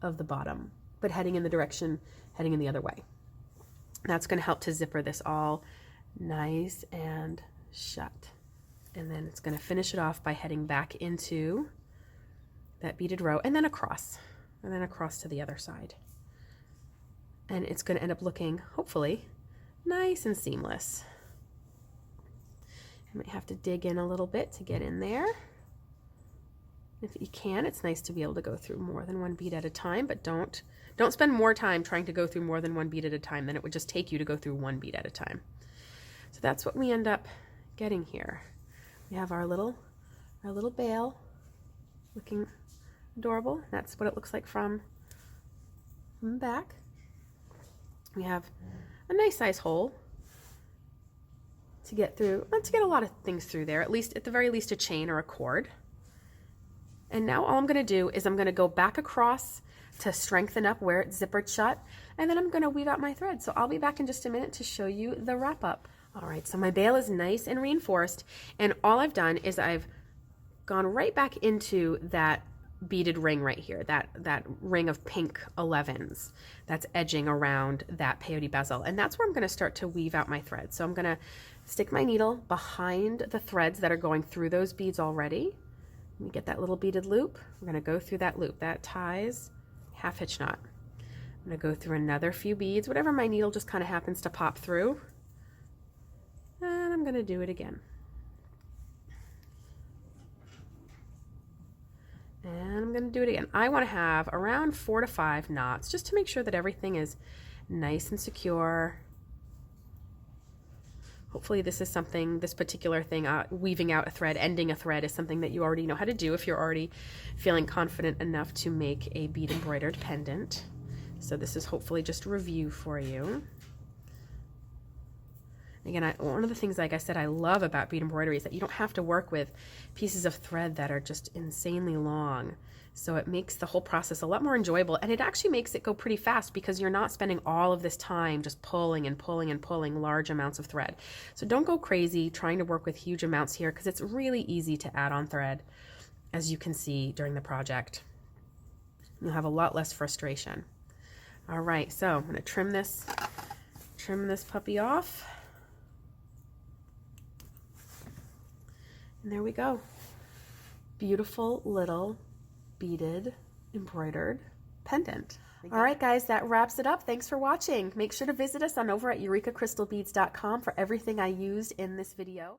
S1: of the bottom, but heading in the direction, heading in the other way. That's going to help to zipper this all nice and shut. And then it's going to finish it off by heading back into that beaded row and then across to the other side. And it's going to end up looking, hopefully, nice and seamless. I might have to dig in a little bit to get in there. If you can, it's nice to be able to go through more than one bead at a time, but don't spend more time trying to go through more than one bead at a time than it would just take you to go through one bead at a time. So that's what we end up getting here. We have our little bale looking adorable. That's what it looks like from the back. We have a nice size hole to get through, to get a lot of things through there, at the very least a chain or a cord. And now all I'm going to do is I'm going to go back across to strengthen up where it's zippered shut, and then I'm going to weave out my thread. So I'll be back in just a minute to show you the wrap up. All right, so my bale is nice and reinforced, and all I've done is I've gone right back into that beaded ring right here, that ring of pink 11s that's edging around that peyote bezel, and that's where I'm going to start to weave out my thread. So I'm going to stick my needle behind the threads that are going through those beads already. Let me get that little beaded loop. We're going to go through that loop that ties half hitch knot. I'm going to go through another few beads, whatever my needle just kind of happens to pop through, and I'm going to do it again. And I'm going to do it again. I want to have around 4 to 5 knots just to make sure that everything is nice and secure. Hopefully this is something, this particular thing, weaving out a thread, ending a thread, is something that you already know how to do if you're already feeling confident enough to make a bead embroidered pendant. So this is hopefully just a review for you. Again, one of the things, like I said, I love about bead embroidery is that you don't have to work with pieces of thread that are just insanely long. So it makes the whole process a lot more enjoyable, and it actually makes it go pretty fast because you're not spending all of this time just pulling and pulling and pulling large amounts of thread. So don't go crazy trying to work with huge amounts here because it's really easy to add on thread, as you can see during the project. You'll have a lot less frustration. All right, so I'm going to trim this puppy off. And there we go. Beautiful little beaded embroidered pendant. All right, guys, that wraps it up. Thanks for watching. Make sure to visit us over at EurekaCrystalBeads.com for everything I used in this video.